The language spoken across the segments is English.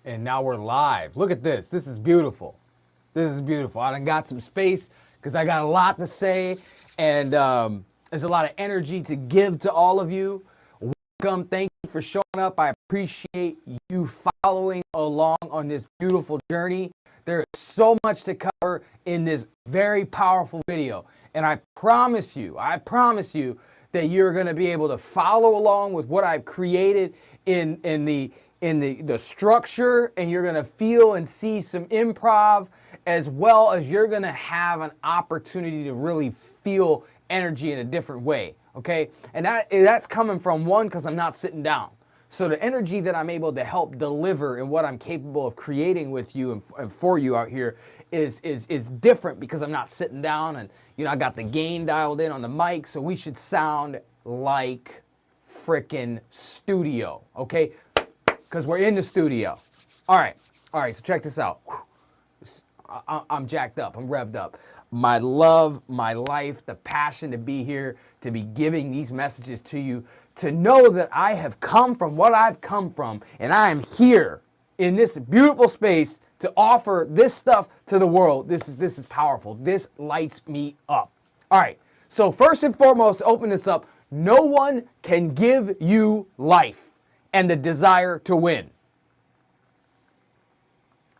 And now we're live. Look at this. This is beautiful. This is beautiful. I done got some space because I got a lot to say, and there's a lot of energy to give to all of you. Welcome. Thank you for showing up. I appreciate you following along on this beautiful journey. There is so much to cover in this very powerful video, and I promise you that you're going to be able to follow along with what I've created in the structure, and you're going to feel and see some improv, as well as you're going to have an opportunity to really feel energy in a different way. Okay, and that's coming from one, because I'm not sitting down. So the energy that I'm able to help deliver and what I'm capable of creating with you and for you out here is different, because I'm not sitting down, and I got the gain dialed in on the mic, so we should sound like frickin' studio, okay? Because we're in the studio. All right, so check this out. I'm jacked up, I'm revved up. My love, my life, the passion to be here, to be giving these messages to you, to know that I have come from what I've come from, and I am here in this beautiful space to offer this stuff to the world. This is powerful. This lights me up. All right, so first and foremost, to open this up, no one can give you life and the desire to win.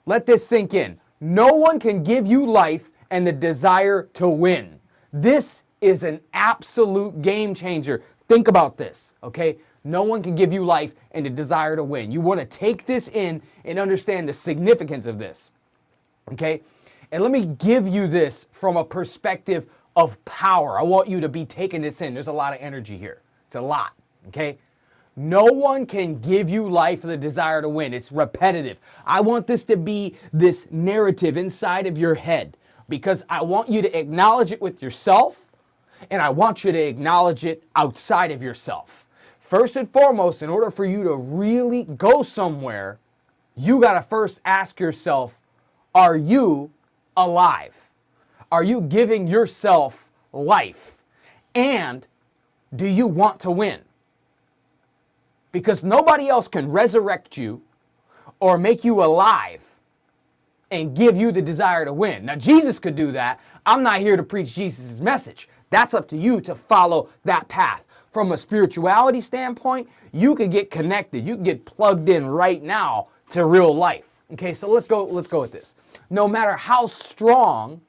Let this sink in. No one can give you life and the desire to win. This is an absolute game changer. Think about this, okay? No one can give you life and the desire to win. You want to take this in and understand the significance of this, okay? And let me give you this from a perspective of power. I want you to be taking this in. There's a lot of energy here. It's a lot, okay? No one can give you life and the desire to win. It's repetitive. I want this to be this narrative inside of your head, because I want you to acknowledge it with yourself, and I want you to acknowledge it outside of yourself. First and foremost, in order for you to really go somewhere, you got to first ask yourself, are you alive? Are you giving yourself life? And do you want to win? Because nobody else can resurrect you or make you alive and give you the desire to win. Now, Jesus could do that. I'm not here to preach Jesus' message. That's up to you to follow that path. From a spirituality standpoint, you could get connected. You can get plugged in right now to real life. Okay, so let's go with this. No matter how strong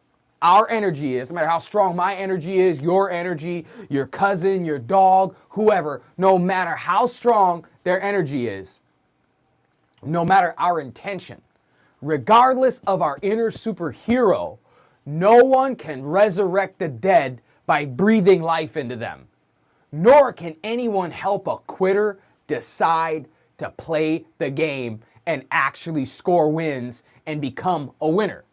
our energy is, no matter how strong my energy is, your energy, your cousin, your dog, whoever, no matter how strong their energy is, no matter our intention, regardless of our inner superhero, no one can resurrect the dead by breathing life into them. Nor can anyone help a quitter decide to play the game and actually score wins and become a winner.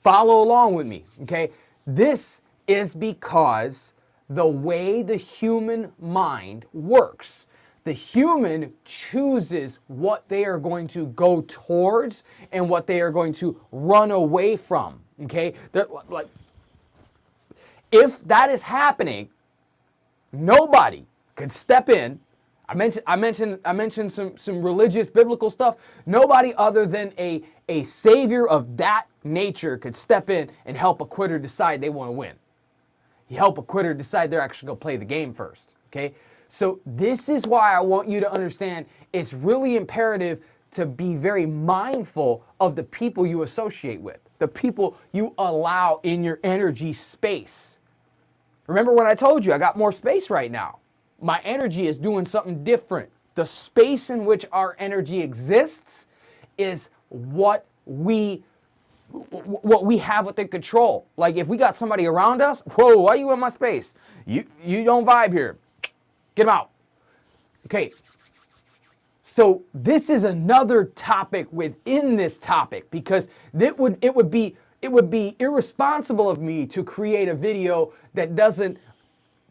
Follow along with me, okay? This is because the way the human mind works. The human chooses what they are going to go towards and what they are going to run away from, okay? Like, if that is happening, nobody could step in. I mentioned some religious biblical stuff. Nobody other than a savior of that nature could step in and help a quitter decide they want to win. You help a quitter decide they're actually going to play the game first, okay? So this is why I want you to understand it's really imperative to be very mindful of the people you associate with, the people you allow in your energy space. Remember when I told you I got more space right now? My energy is doing something different. The space in which our energy exists is what we have within control. Like if we got somebody around us, whoa, why are you in my space? You don't vibe here. Get them out. Okay. So this is another topic within this topic, because it would be irresponsible of me to create a video that doesn't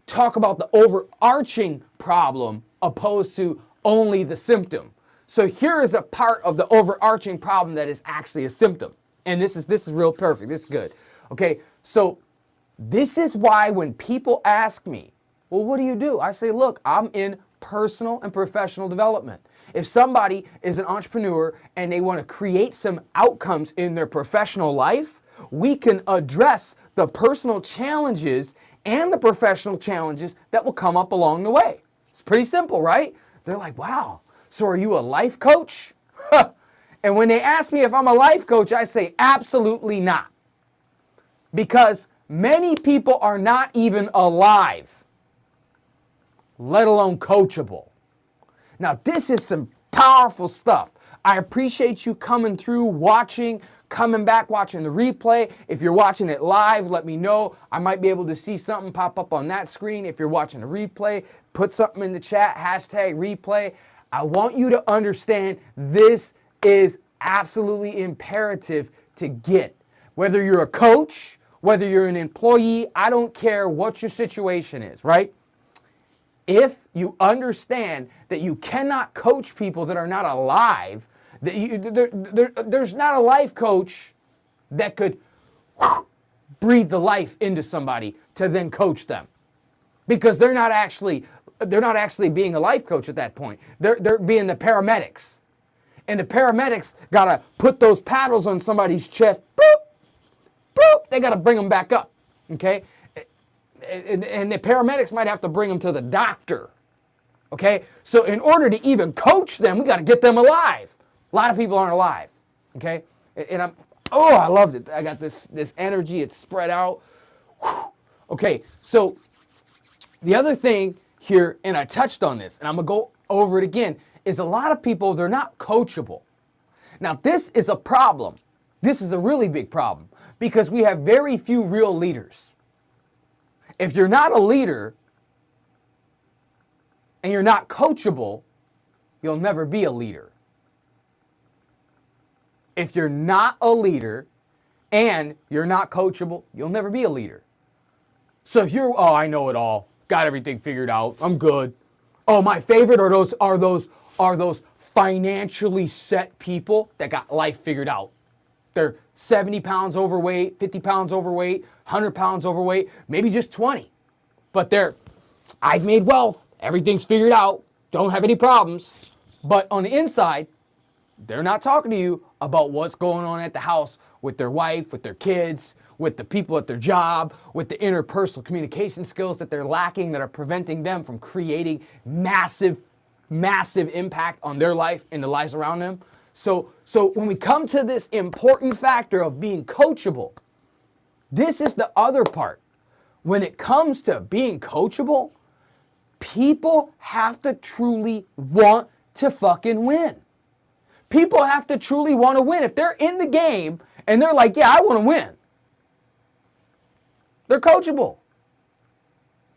talk about the overarching problem opposed to only the symptom. So here is a part of the overarching problem that is actually a symptom. And this is real perfect. This is good. Okay, so this is why when people ask me, well, what do? I say, look, I'm in personal and professional development. If somebody is an entrepreneur and they want to create some outcomes in their professional life, we can address the personal challenges and the professional challenges that will come up along the way. It's pretty simple, right? They're like, wow, so are you a life coach? And when they ask me if I'm a life coach, I say absolutely not. Because many people are not even alive, let alone coachable. Now, this is some powerful stuff. I appreciate you coming through, watching, coming back, watching the replay. If you're watching it live, let me know. I might be able to see something pop up on that screen. If you're watching the replay, put something in the chat, hashtag replay. I want you to understand this is absolutely imperative to get. Whether you're a coach, whether you're an employee, I don't care what your situation is, right? If you understand that you cannot coach people that are not alive, that there's not a life coach that could breathe the life into somebody to then coach them, because they're not actually being a life coach at that point. They're being the paramedics, and the paramedics gotta put those paddles on somebody's chest. Boop, boop. They gotta bring them back up. Okay. And the paramedics might have to bring them to the doctor, okay? So in order to even coach them, we got to get them alive. A lot of people aren't alive, okay? And I loved it. I got this energy. It's spread out. Whew. Okay, so the other thing here, and I touched on this, and I'm going to go over it again, is a lot of people, they're not coachable. Now, this is a problem. This is a really big problem because we have very few real leaders. If you're not a leader and you're not coachable, you'll never be a leader. If you're not a leader and you're not coachable, you'll never be a leader. So if you're, I know it all, got everything figured out, I'm good. Oh, my favorite are those financially set people that got life figured out. They're 70 pounds overweight, 50 pounds overweight, 100 pounds overweight, maybe just 20. But I've made wealth, everything's figured out, don't have any problems. But on the inside, they're not talking to you about what's going on at the house with their wife, with their kids, with the people at their job, with the interpersonal communication skills that they're lacking that are preventing them from creating massive impact on their life and the lives around them. So when we come to this important factor of being coachable, this is the other part. When it comes to being coachable, people have to truly want to fucking win. People have to truly want to win. If they're in the game and they're like, yeah, I want to win, they're coachable.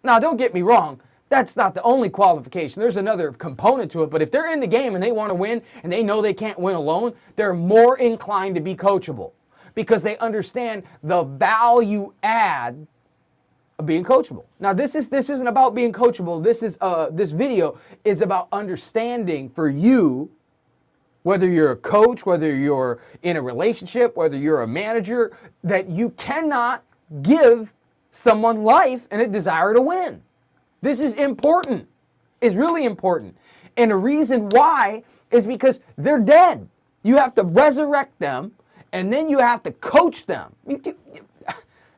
Now, don't get me wrong. That's not the only qualification. There's another component to it. But if they're in the game and they want to win and they know they can't win alone, they're more inclined to be coachable because they understand the value add of being coachable. Now, this isn't about being coachable. This video is about understanding for you, whether you're a coach, whether you're in a relationship, whether you're a manager, that you cannot give someone life and a desire to win. This is important. It's really important. And the reason why is because they're dead. You have to resurrect them, and then you have to coach them.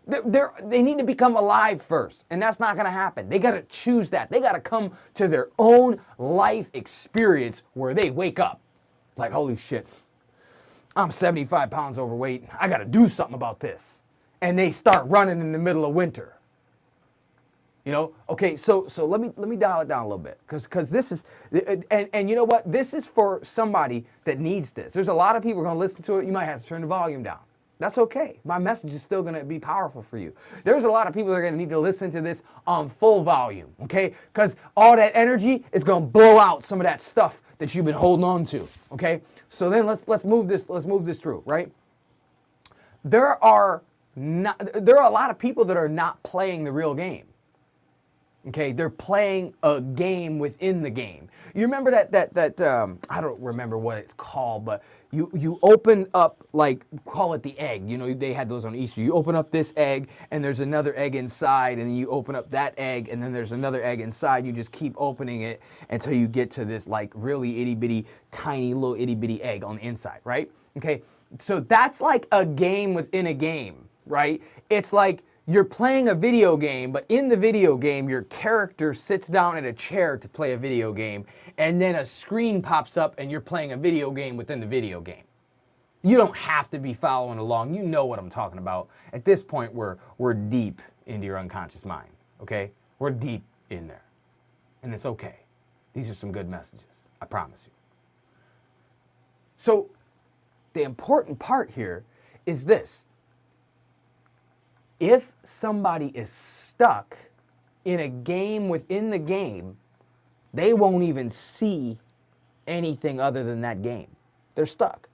They need to become alive first, and that's not going to happen. They got to choose that. They got to come to their own life experience where they wake up like, holy shit, I'm 75 pounds overweight. I got to do something about this. And they start running in the middle of winter. You know, okay, so let me dial it down a little bit, because this is, and you know what, this is for somebody that needs this. There's a lot of people going to listen to it. You might have to turn the volume down. That's okay. My message is still going to be powerful for you. There's a lot of people that are going to need to listen to this on full volume, okay? Because all that energy is going to blow out some of that stuff that you've been holding on to, okay? So then let's move this through, right? There are a lot of people that are not playing the real game. Okay, they're playing a game within the game. You remember that I don't remember what it's called, but you open up, like, call it the egg. You know, they had those on Easter. You open up this egg, and there's another egg inside, and then you open up that egg, and then there's another egg inside. You just keep opening it until you get to this, like, really itty bitty, tiny little itty bitty egg on the inside, right? Okay, so that's like a game within a game, right? It's like you're playing a video game, but in the video game, your character sits down at a chair to play a video game, and then a screen pops up and you're playing a video game within the video game. You don't have to be following along. You know what I'm talking about. At this point, we're deep into your unconscious mind, okay? We're deep in there, and it's okay. These are some good messages, I promise you. So the important part here is this. If somebody is stuck in a game within the game, they won't even see anything other than that game. They're stuck.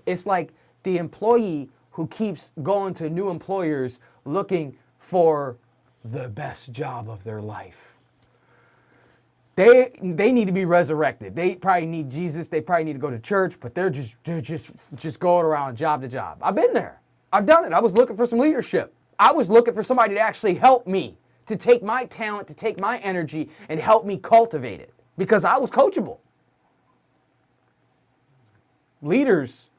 It's like the employee who keeps going to new employers looking for the best job of their life. They need to be resurrected. They probably need Jesus. They probably need to go to church, but they're just going around job to job. I've been there. I've done it. I was looking for some leadership. I was looking for somebody to actually help me, to take my talent, to take my energy, and help me cultivate it, because I was coachable. Leaders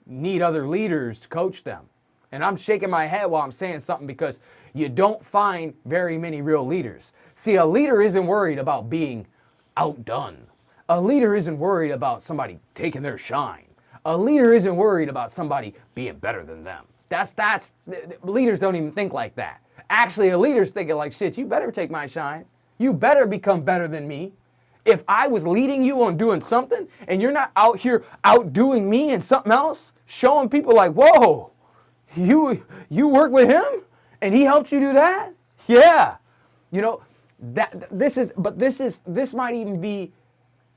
need other leaders to coach them. And I'm shaking my head while I'm saying something, because you don't find very many real leaders. See, a leader isn't worried about being outdone. A leader isn't worried about somebody taking their shine. A leader isn't worried about somebody being better than them. Leaders don't even think like that. Actually, a leader's thinking like, shit, you better take my shine. You better become better than me. If I was leading you on doing something and you're not out here outdoing me and something else, showing people like, whoa, you work with him and he helped you do that? Yeah. You know, this might even be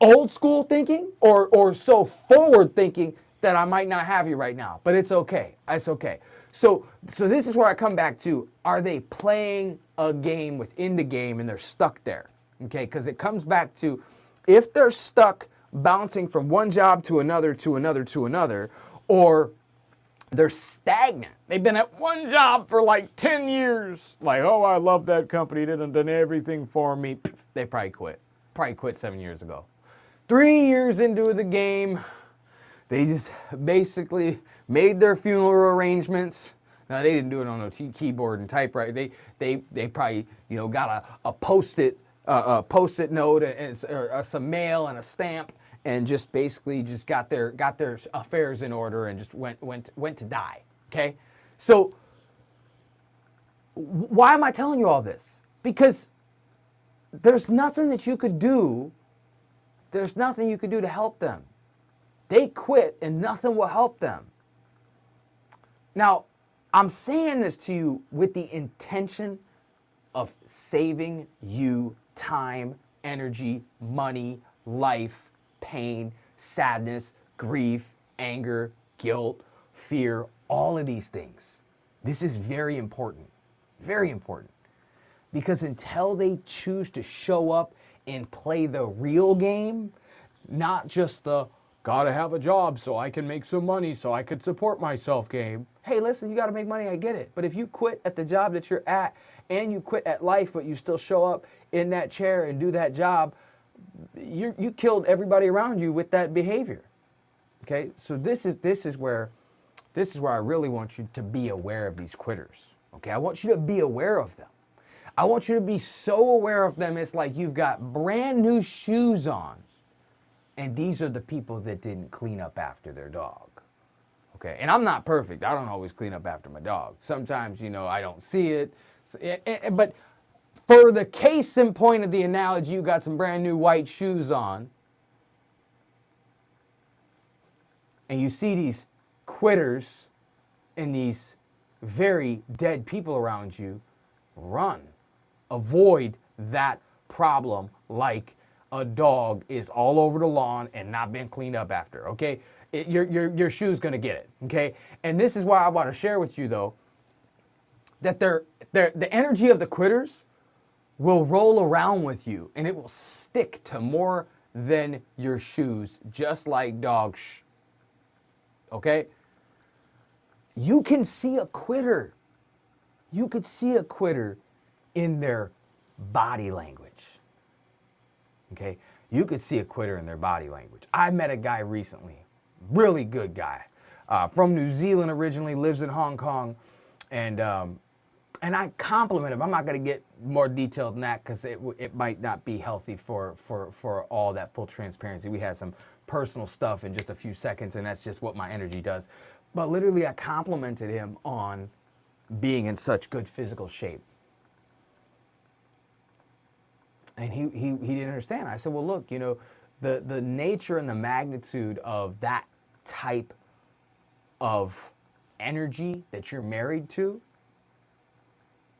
old school thinking or so forward thinking that I might not have you right now, but it's okay. It's okay. So this is where I come back to, are they playing a game within the game and they're stuck there? Okay, because it comes back to, if they're stuck bouncing from one job to another, to another, to another, or they're stagnant. They've been at one job for like 10 years. Like, oh, I love that company. They done everything for me. They probably quit. Probably quit 7 years ago. 3 years into the game, they just basically made their funeral arrangements. Now, they didn't do it on a keyboard and typewriter. They probably, you know, got a post-it note and some mail and a stamp, and just basically just got their affairs in order and just went to die. Okay, so why am I telling you all this? Because there's nothing that you could do. There's nothing you could do to help them. They quit and nothing will help them. Now, I'm saying this to you with the intention of saving you time, energy, money, life, pain, sadness, grief, anger, guilt, fear, all of these things. This is very important, because until they choose to show up and play the real game, not just the gotta have a job so I can make some money so I could support myself game. Hey, listen, you gotta make money, I get it. But if you quit at the job that you're at and you quit at life, but you still show up in that chair and do that job, you killed everybody around you with that behavior. Okay, so this is where I really want you to be aware of these quitters. Okay, I want you to be aware of them. I want you to be so aware of them, it's like you've got brand new shoes on. And these are the people that didn't clean up after their dog. Okay, and I'm not perfect. I don't always clean up after my dog. Sometimes, you know, I don't see it. But for the case in point of the analogy, you got some brand new white shoes on. And you see these quitters and these very dead people around you. Run. Avoid that problem like a dog is all over the lawn and not been cleaned up after, okay? Your shoe's gonna get it, okay? And this is why I want to share with you, though, that the energy of the quitters will roll around with you and it will stick to more than your shoes, just like dog okay? You can see a quitter. You could see a quitter in their body language. Okay? You could see a quitter in their body language. I met a guy recently, really good guy, from New Zealand originally, lives in Hong Kong, and I compliment him. I'm not going to get more detailed than that because it might not be healthy for all that full transparency. We had some personal stuff in just a few seconds, and that's just what my energy does. But literally, I complimented him on being in such good physical shape. And he didn't understand. I said, well, look, you know, the nature and the magnitude of that type of energy that you're married to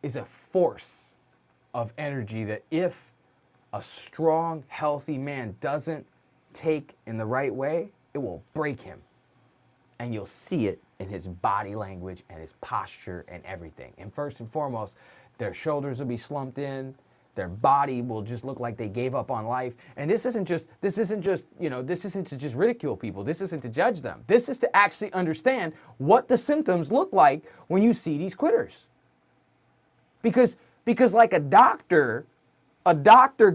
is a force of energy that if a strong, healthy man doesn't take in the right way, it will break him. And you'll see it in his body language and his posture and everything. And first and foremost, their shoulders will be slumped in. Their body will just look like they gave up on life. And this isn't just, you know, this isn't to just ridicule people. This isn't to judge them. This is to actually understand what the symptoms look like when you see these quitters. Because like a doctor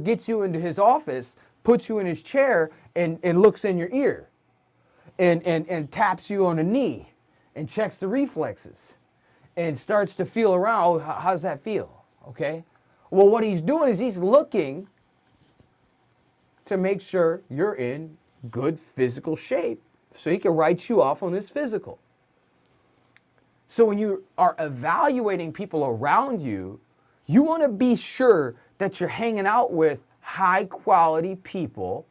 gets you into his office, puts you in his chair, and looks in your ear, and taps you on the knee, and checks the reflexes, and starts to feel around. Oh, how does that feel? Okay. Well, what he's doing is he's looking to make sure you're in good physical shape, so he can write you off on this physical. So when you are evaluating people around you, you want to be sure that you're hanging out with high quality people.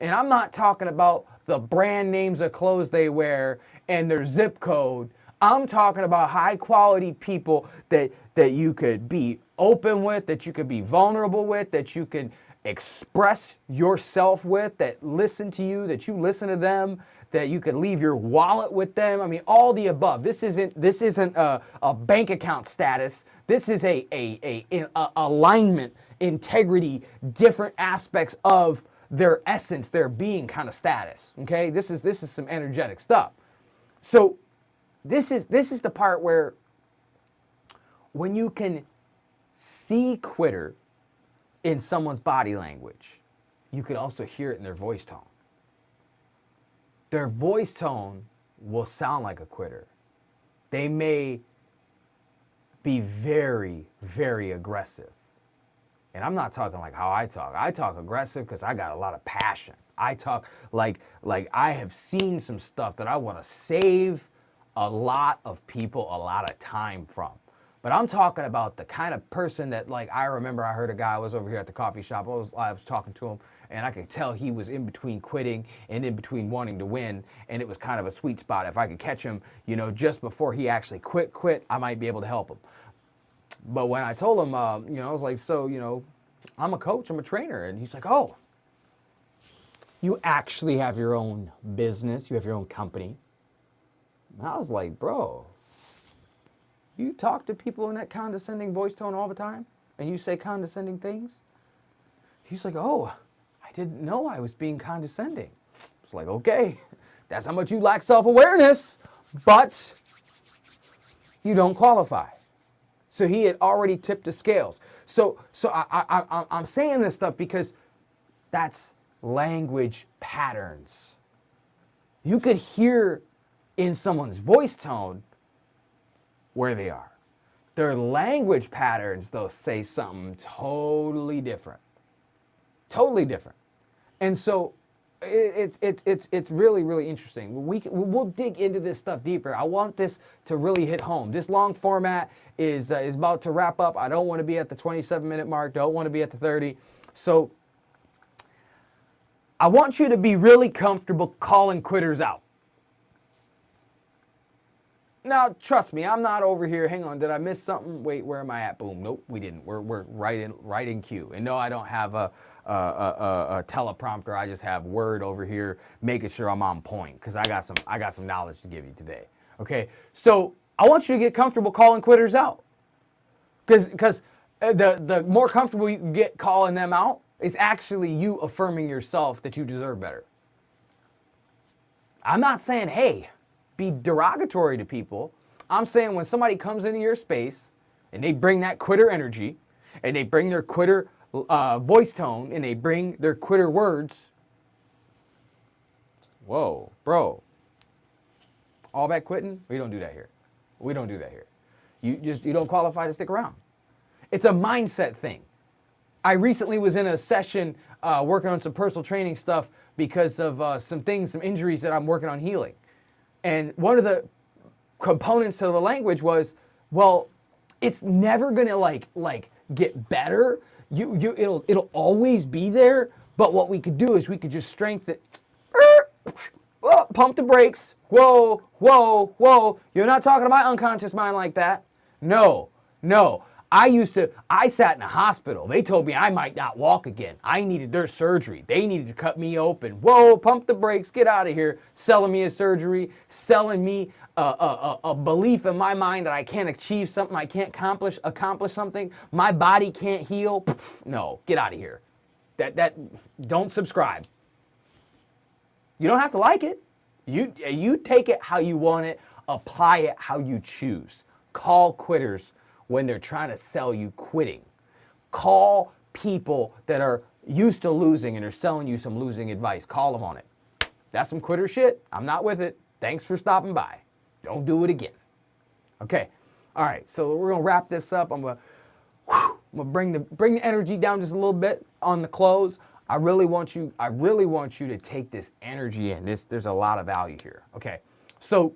And I'm not talking about the brand names of clothes they wear and their zip code. I'm talking about high quality people that you could be open with, that you could be vulnerable with, that you can express yourself with, that listen to you, that you listen to them, that you could leave your wallet with them. I mean, all the above. This isn't a bank account status. This is a alignment, integrity, different aspects of their essence, their being kind of status. Okay, this is some energetic stuff. So this is the part where when you can see quitter in someone's body language, you could also hear it in their voice tone. Their voice tone will sound like a quitter. They may be very, very aggressive. And I'm not talking like how I talk. I talk aggressive because I got a lot of passion. I talk like I have seen some stuff that I want to save a lot of people a lot of time from. But I'm talking about the kind of person that, like, I remember I heard a guy, I was over here at the coffee shop, I was talking to him, and I could tell he was in between quitting and in between wanting to win, and it was kind of a sweet spot. If I could catch him, you know, just before he actually quit, I might be able to help him. But when I told him, you know, I was like, so, you know, I'm a coach, I'm a trainer, and he's like, oh, you actually have your own business, you have your own company. And I was like, bro, you talk to people in that condescending voice tone all the time, and you say condescending things? He's like, oh, I didn't know I was being condescending. It's like, okay, that's how much you lack self-awareness, but you don't qualify. So he had already tipped the scales. So I'm saying this stuff because that's language patterns. You could hear in someone's voice tone where they are. Their language patterns, though, say something totally different. Totally different. And so it's really, really interesting. We'll dig into this stuff deeper. I want this to really hit home. This long format is about to wrap up. I don't want to be at the 27-minute mark. Don't want to be at the 30. So I want you to be really comfortable calling quitters out. Now, trust me, I'm not over here. Hang on, did I miss something? Wait, where am I at? Boom. Nope, we didn't. We're right in queue. And no, I don't have a teleprompter. I just have Word over here, making sure I'm on point because I got some knowledge to give you today. Okay, so I want you to get comfortable calling quitters out, because The more comfortable you get calling them out is actually you affirming yourself that you deserve better. I'm not saying, hey, be derogatory to people. I'm saying when somebody comes into your space and they bring that quitter energy and they bring their quitter voice tone and they bring their quitter words, whoa, bro, all that quitting, we don't do that here. We don't do that here. You don't qualify to stick around. It's a mindset thing. I recently was in a session working on some personal training stuff because of some injuries that I'm working on healing. And one of the components to the language was, well, it's never gonna like get better. It'll always be there. But what we could do is we could just strengthen. Oh, pump the brakes. Whoa, whoa, whoa. You're not talking to my unconscious mind like that. No. I sat in a hospital. They told me I might not walk again. I needed their surgery. They needed to cut me open. Whoa, pump the brakes, get out of here. Selling me a surgery, selling me a belief in my mind that I can't achieve something, I can't accomplish something, my body can't heal. Pff, no, get out of here. Don't subscribe. You don't have to like it. You take it how you want it, apply it how you choose. Call quitters when they're trying to sell you quitting. Call people that are used to losing and are selling you some losing advice. Call them on it. That's some quitter shit. I'm not with it. Thanks for stopping by. Don't do it again. Okay. All right. So we're gonna wrap this up. I'm gonna bring the energy down just a little bit on the close. I really want you to take this energy in. There's a lot of value here. Okay. So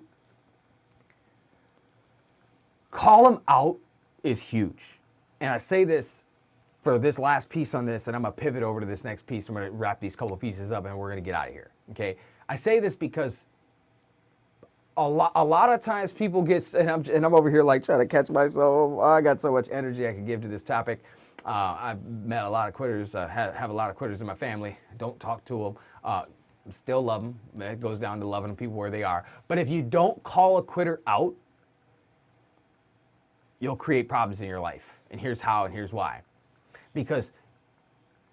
call them out is huge. And I say this for this last piece on this, and I'm gonna pivot over to this next piece. I'm gonna wrap these couple of pieces up and we're gonna get out of here, okay? I say this because a lot of times people get, and I'm over here like trying to catch myself. I got so much energy I could give to this topic. I've met a lot of quitters, have a lot of quitters in my family. Don't talk to them. Still love them. It goes down to loving people where they are. But if you don't call a quitter out, you'll create problems in your life. And here's how and here's why. Because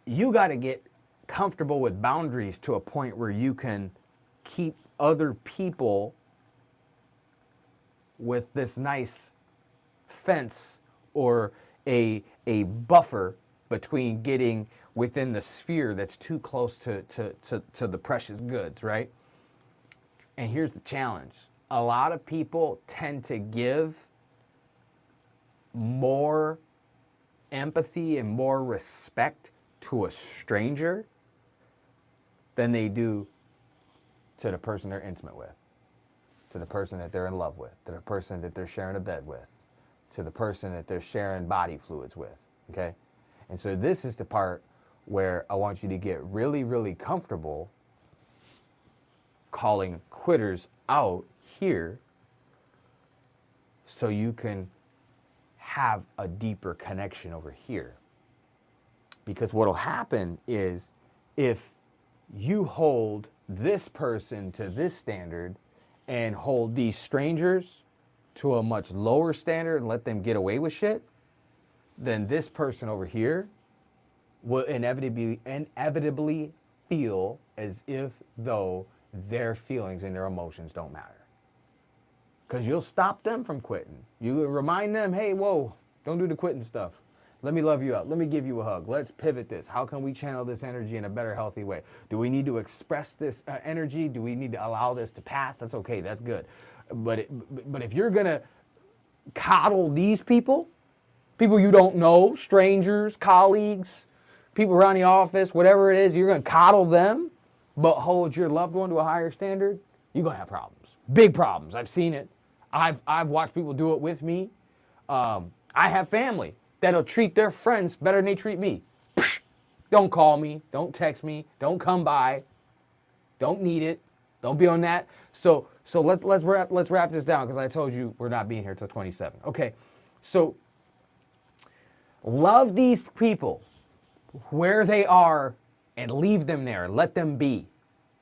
you got to get comfortable with boundaries to a point where you can keep other people with this nice fence or a buffer between getting within the sphere that's too close to the precious goods, right? And here's the challenge. A lot of people tend to give more empathy and more respect to a stranger than they do to the person they're intimate with, to the person that they're in love with, to the person that they're sharing a bed with, to the person that they're sharing body fluids with, okay? And so this is the part where I want you to get really, really comfortable calling quitters out here so you can have a deeper connection over here. Because what'll happen is if you hold this person to this standard and hold these strangers to a much lower standard and let them get away with shit, then this person over here will inevitably feel as if though their feelings and their emotions don't matter. Because you'll stop them from quitting. You remind them, hey, whoa, don't do the quitting stuff. Let me love you up. Let me give you a hug. Let's pivot this. How can we channel this energy in a better, healthy way? Do we need to express this energy? Do we need to allow this to pass? That's okay. That's good. But if you're going to coddle these people you don't know, strangers, colleagues, people around the office, whatever it is, you're going to coddle them, but hold your loved one to a higher standard, you're going to have problems. Big problems. I've seen it. I've watched people do it with me. I have family that'll treat their friends better than they treat me. Don't call me. Don't text me. Don't come by. Don't need it. Don't be on that. So let's wrap this down because I told you we're not being here till 27. Okay, so love these people where they are and leave them there. Let them be.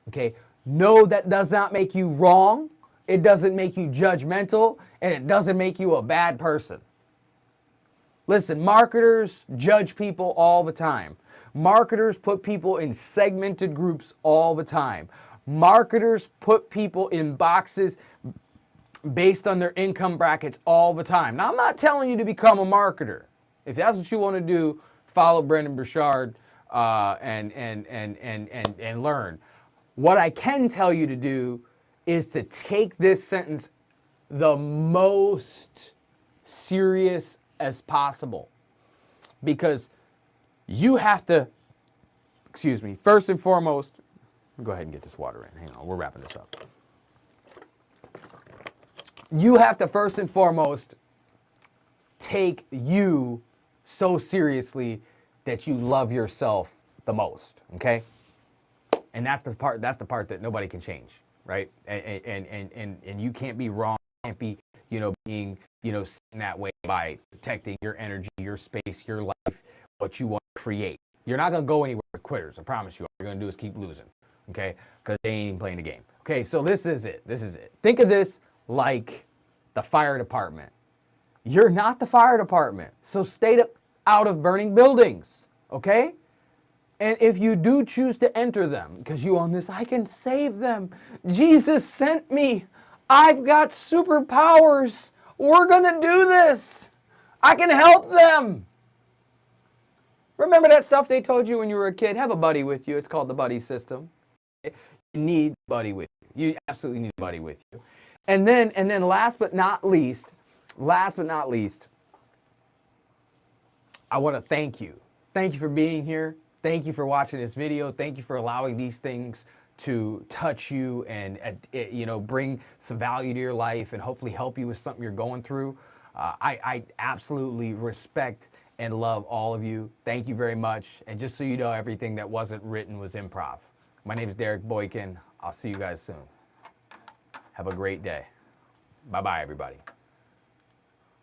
Okay, no, that does not make you wrong. It doesn't make you judgmental, and it doesn't make you a bad person. Listen, marketers judge people all the time. Marketers put people in segmented groups all the time. Marketers put people in boxes based on their income brackets all the time. Now, I'm not telling you to become a marketer. If that's what you want to do, follow Brendan Burchard and learn. What I can tell you to do is to take this sentence the most serious as possible, because you have to, first and foremost, go ahead and get this water in. Hang on, we're wrapping this up. You have to first and foremost take you so seriously that you love yourself the most, okay? And that's the part that nobody can change, right? And you can't be wrong, you can't be, being, seen that way by protecting your energy, your space, your life, what you want to create. You're not going to go anywhere with quitters, I promise you. All you're going to do is keep losing, okay? Because they ain't even playing the game. Okay, so this is it. Think of this like the fire department. You're not the fire department, so stay out of burning buildings, okay? And if you do choose to enter them, because you own this, I can save them. Jesus sent me. I've got superpowers. We're going to do this. I can help them. Remember that stuff they told you when you were a kid? Have a buddy with you. It's called the buddy system. You need a buddy with you. You absolutely need a buddy with you. And then last but not least, I want to thank you. Thank you for being here. Thank you for watching this video. Thank you for allowing these things to touch you and bring some value to your life and hopefully help you with something you're going through. I absolutely respect and love all of you. Thank you very much. And just so you know, everything that wasn't written was improv. My name is Derek Boykin. I'll see you guys soon. Have a great day. Bye-bye, everybody.